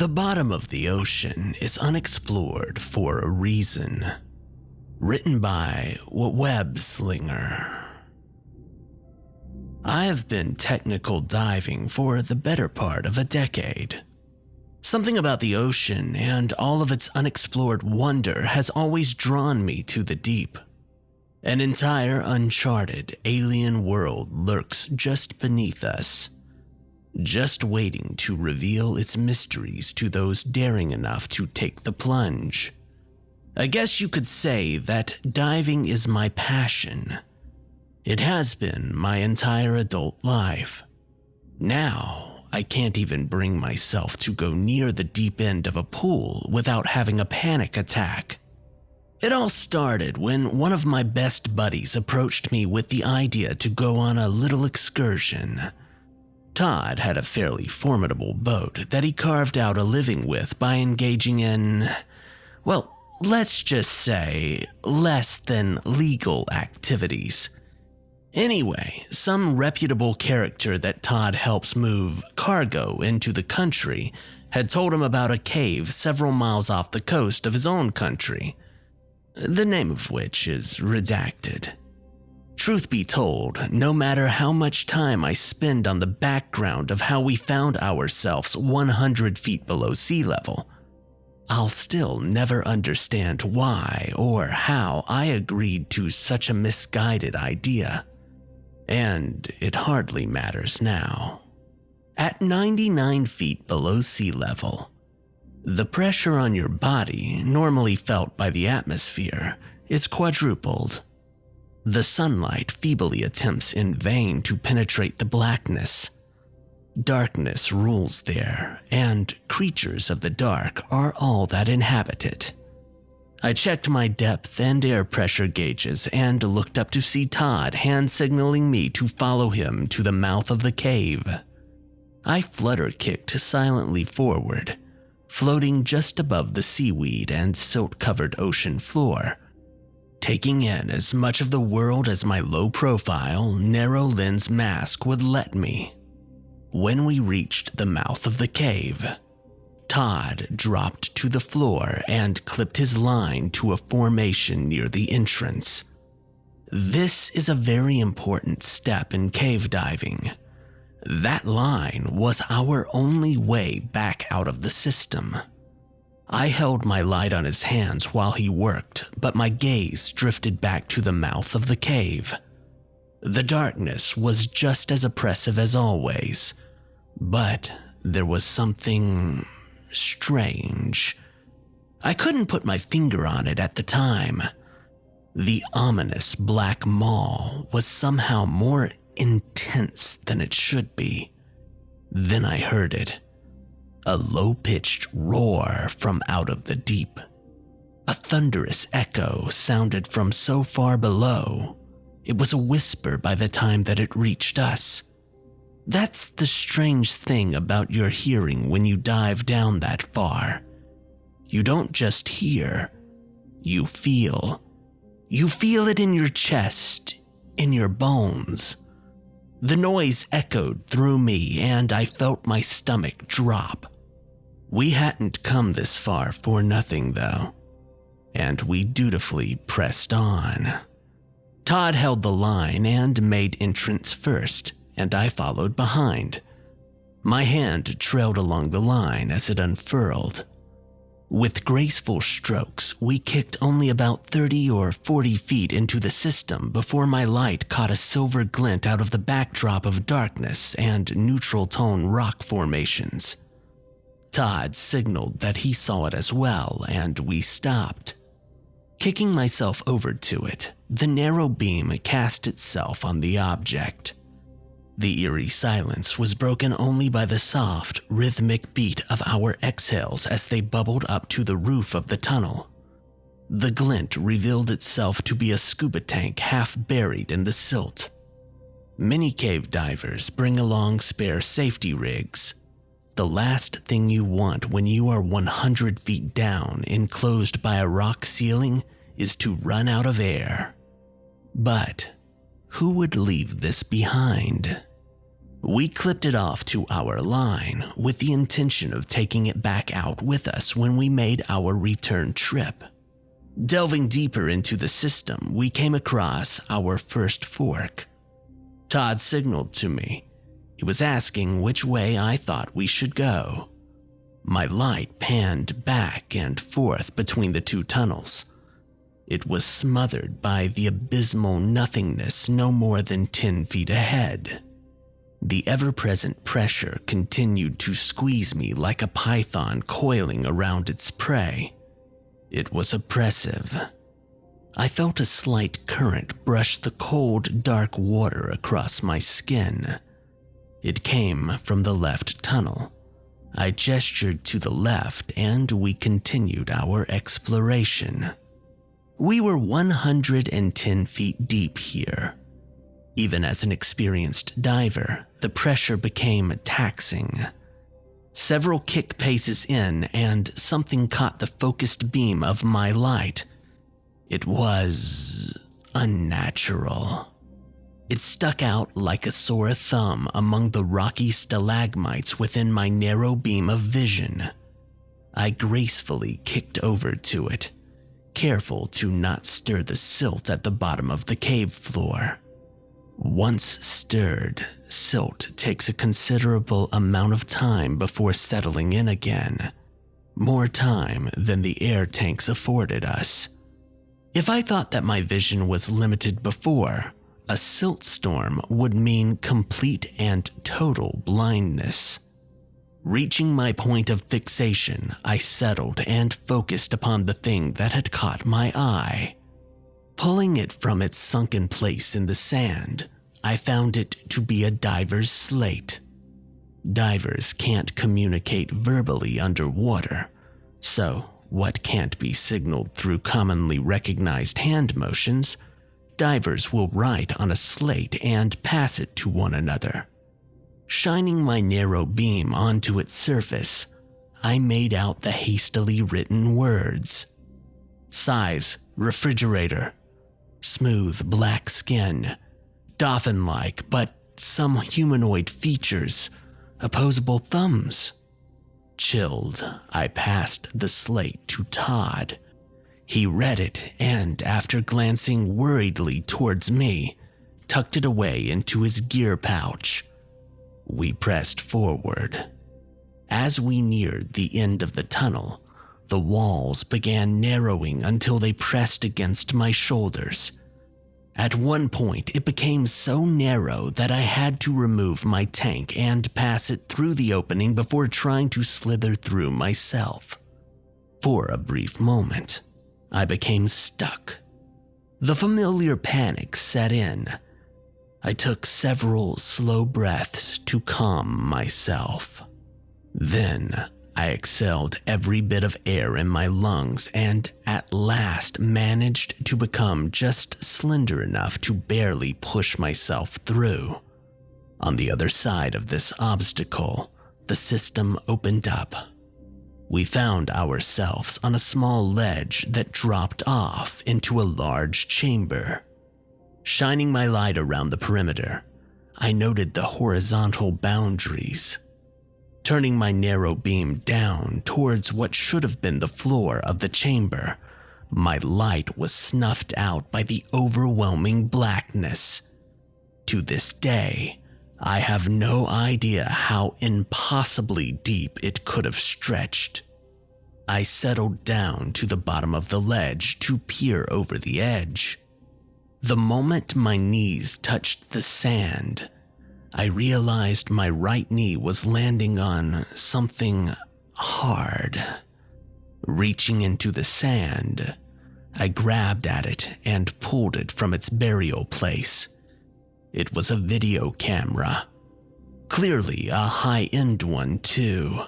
The bottom of the ocean is unexplored for a reason. Written by wwebslinger. I have been technical diving for the better part of a decade. Something about the ocean and all of its unexplored wonder has always drawn me to the deep. An entire uncharted alien world lurks just beneath us, just waiting to reveal its mysteries to those daring enough to take the plunge. I guess you could say that diving is my passion. It has been my entire adult life. Now, I can't even bring myself to go near the deep end of a pool without having a panic attack. It all started when one of my best buddies approached me with the idea to go on a little excursion. Todd had a fairly formidable boat that he carved out a living with by engaging in, well, let's just say, less than legal activities. Anyway, some reputable character that Todd helps move cargo into the country had told him about a cave several miles off the coast of his own country, the name of which is redacted. Truth be told, no matter how much time I spend on the background of how we found ourselves 100 feet below sea level, I'll still never understand why or how I agreed to such a misguided idea. And it hardly matters now. At 99 feet below sea level, the pressure on your body, normally felt by the atmosphere, is quadrupled. The sunlight feebly attempts in vain to penetrate the blackness. Darkness rules there, and creatures of the dark are all that inhabit it. I checked my depth and air pressure gauges and looked up to see Todd hand-signaling me to follow him to the mouth of the cave. I flutter-kicked silently forward, floating just above the seaweed and silt-covered ocean floor, taking in as much of the world as my low-profile, narrow-lens mask would let me. When we reached the mouth of the cave, Todd dropped to the floor and clipped his line to a formation near the entrance. This is a very important step in cave diving. That line was our only way back out of the system. I held my light on his hands while he worked, but my gaze drifted back to the mouth of the cave. The darkness was just as oppressive as always, but there was something strange. I couldn't put my finger on it at the time. The ominous black maw was somehow more intense than it should be. Then I heard it. A low-pitched roar from out of the deep. A thunderous echo sounded from so far below, it was a whisper by the time that it reached us. That's the strange thing about your hearing when you dive down that far. You don't just hear, you feel. You feel it in your chest, in your bones. The noise echoed through me and I felt my stomach drop. We hadn't come this far for nothing though, and we dutifully pressed on. Todd held the line and made entrance first, and I followed behind. My hand trailed along the line as it unfurled. With graceful strokes, we kicked only about 30 or 40 feet into the system before my light caught a silver glint out of the backdrop of darkness and neutral tone rock formations. Todd signaled that he saw it as well, and we stopped. Kicking myself over to it, the narrow beam cast itself on the object. The eerie silence was broken only by the soft, rhythmic beat of our exhales as they bubbled up to the roof of the tunnel. The glint revealed itself to be a scuba tank half buried in the silt. Many cave divers bring along spare safety rigs. The last thing you want when you are 100 feet down, enclosed by a rock ceiling, is to run out of air. But who would leave this behind? We clipped it off to our line with the intention of taking it back out with us when we made our return trip. Delving deeper into the system, we came across our first fork. Todd signaled to me. He was asking which way I thought we should go. My light panned back and forth between the two tunnels. It was smothered by the abysmal nothingness no more than 10 feet ahead. The ever-present pressure continued to squeeze me like a python coiling around its prey. It was oppressive. I felt a slight current brush the cold, dark water across my skin. It came from the left tunnel. I gestured to the left and we continued our exploration. We were 110 feet deep here. Even as an experienced diver, the pressure became taxing. Several kick paces in and something caught the focused beam of my light. It was unnatural. It stuck out like a sore thumb among the rocky stalagmites within my narrow beam of vision. I gracefully kicked over to it, careful to not stir the silt at the bottom of the cave floor. Once stirred, silt takes a considerable amount of time before settling in again, more time than the air tanks afforded us. If I thought that my vision was limited before, a silt storm would mean complete and total blindness. Reaching my point of fixation, I settled and focused upon the thing that had caught my eye. Pulling it from its sunken place in the sand, I found it to be a diver's slate. Divers can't communicate verbally underwater, so what can't be signaled through commonly recognized hand motions, divers will write on a slate and pass it to one another. Shining my narrow beam onto its surface, I made out the hastily written words. Size, refrigerator. Smooth black skin. Dolphin-like, but some humanoid features. Opposable thumbs. Chilled, I passed the slate to Todd. He read it and, after glancing worriedly towards me, tucked it away into his gear pouch. We pressed forward. As we neared the end of the tunnel, the walls began narrowing until they pressed against my shoulders. At one point, it became so narrow that I had to remove my tank and pass it through the opening before trying to slither through myself. For a brief moment, I became stuck. The familiar panic set in. I took several slow breaths to calm myself. Then, I exhaled every bit of air in my lungs and at last managed to become just slender enough to barely push myself through. On the other side of this obstacle, the system opened up. We found ourselves on a small ledge that dropped off into a large chamber. Shining my light around the perimeter, I noted the horizontal boundaries. Turning my narrow beam down towards what should have been the floor of the chamber, my light was snuffed out by the overwhelming blackness. To this day, I have no idea how impossibly deep it could have stretched. I settled down to the bottom of the ledge to peer over the edge. The moment my knees touched the sand, I realized my right knee was landing on something hard. Reaching into the sand, I grabbed at it and pulled it from its burial place. It was a video camera. Clearly a high-end one, too.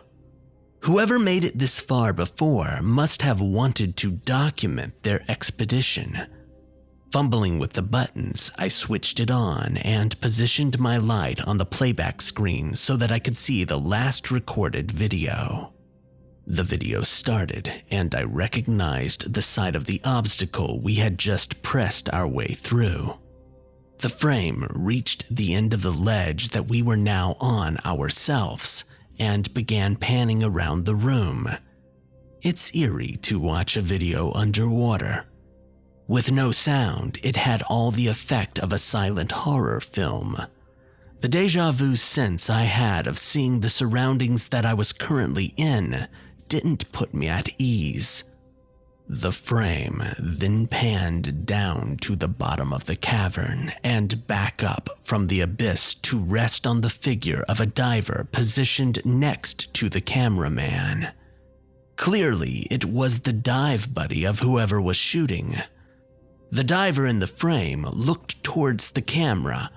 Whoever made it this far before must have wanted to document their expedition. Fumbling with the buttons, I switched it on and positioned my light on the playback screen so that I could see the last recorded video. The video started, and I recognized the side of the obstacle we had just pressed our way through. The frame reached the end of the ledge that we were now on ourselves and began panning around the room. It's eerie to watch a video underwater. With no sound, it had all the effect of a silent horror film. The deja vu sense I had of seeing the surroundings that I was currently in didn't put me at ease. The frame then panned down to the bottom of the cavern and back up from the abyss to rest on the figure of a diver positioned next to the cameraman. Clearly, it was the dive buddy of whoever was shooting. The diver in the frame looked towards the camera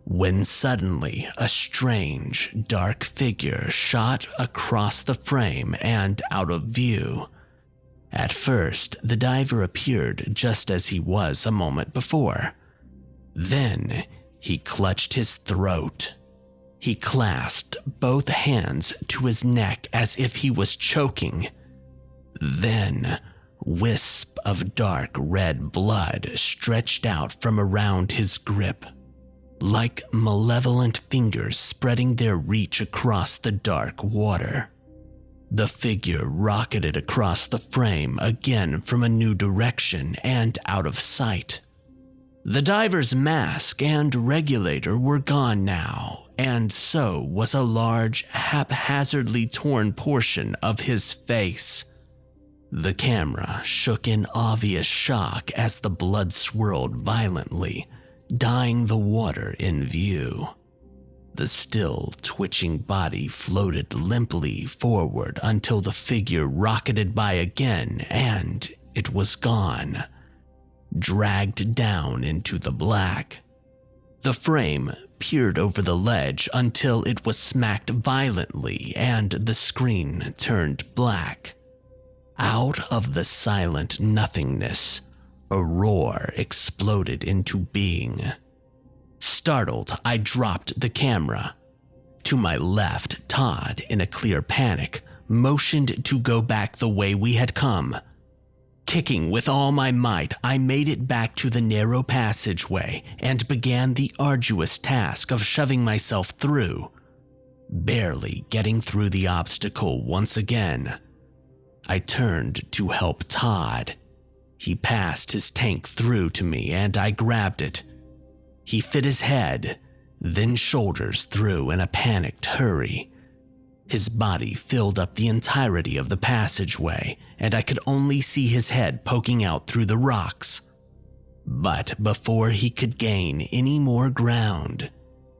when suddenly a strange, dark figure shot across the frame and out of view. At first, the diver appeared just as he was a moment before. Then, he clutched his throat. He clasped both hands to his neck as if he was choking. Then, wisp of dark red blood stretched out from around his grip, like malevolent fingers spreading their reach across the dark water. The figure rocketed across the frame again from a new direction and out of sight. The diver's mask and regulator were gone now, and so was a large, haphazardly torn portion of his face. The camera shook in obvious shock as the blood swirled violently, dyeing the water in view. The still, twitching body floated limply forward until the figure rocketed by again and it was gone, dragged down into the black. The frame peered over the ledge until it was smacked violently and the screen turned black. Out of the silent nothingness, a roar exploded into being. Startled, I dropped the camera. To my left, Todd, in a clear panic, motioned to go back the way we had come. Kicking with all my might, I made it back to the narrow passageway and began the arduous task of shoving myself through, barely getting through the obstacle once again. I turned to help Todd. He passed his tank through to me and I grabbed it. He fit his head, then shoulders through in a panicked hurry. His body filled up the entirety of the passageway, and I could only see his head poking out through the rocks. But before he could gain any more ground,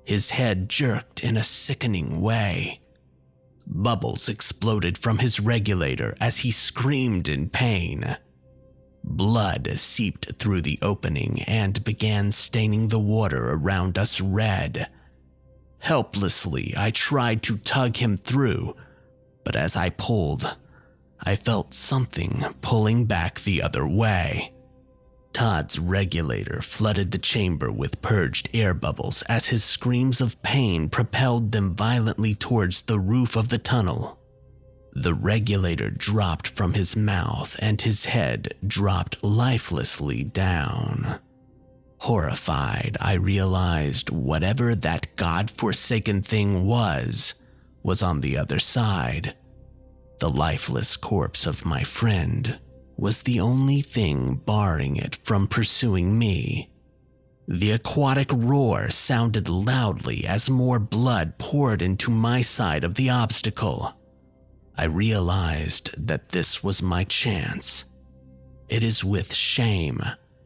his head jerked in a sickening way. Bubbles exploded from his regulator as he screamed in pain. Blood seeped through the opening and began staining the water around us red. Helplessly, I tried to tug him through, but as I pulled, I felt something pulling back the other way. Todd's regulator flooded the chamber with purged air bubbles as his screams of pain propelled them violently towards the roof of the tunnel. The regulator dropped from his mouth and his head dropped lifelessly down. Horrified, I realized whatever that God-forsaken thing was on the other side. The lifeless corpse of my friend was the only thing barring it from pursuing me. The aquatic roar sounded loudly as more blood poured into my side of the obstacle. I realized that this was my chance. It is with shame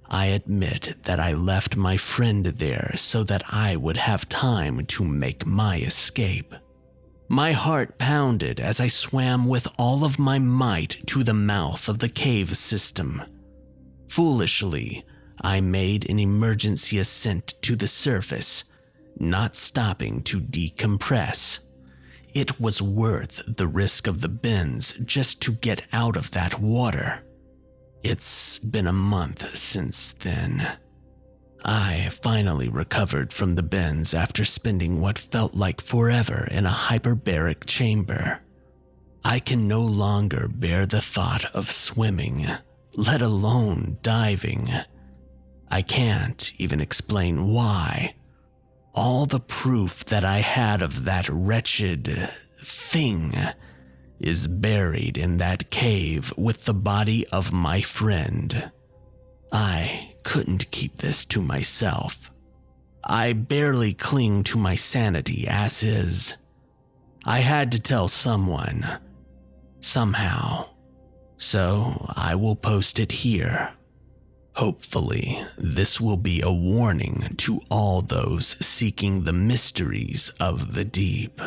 I admit that I left my friend there so that I would have time to make my escape. My heart pounded as I swam with all of my might to the mouth of the cave system. Foolishly, I made an emergency ascent to the surface, not stopping to decompress. It was worth the risk of the bends just to get out of that water. It's been a month since then. I finally recovered from the bends after spending what felt like forever in a hyperbaric chamber. I can no longer bear the thought of swimming, let alone diving. I can't even explain why. All the proof that I had of that wretched thing is buried in that cave with the body of my friend. I couldn't keep this to myself. I barely cling to my sanity as is. I had to tell someone, somehow, so I will post it here. Hopefully, this will be a warning to all those seeking the mysteries of the deep.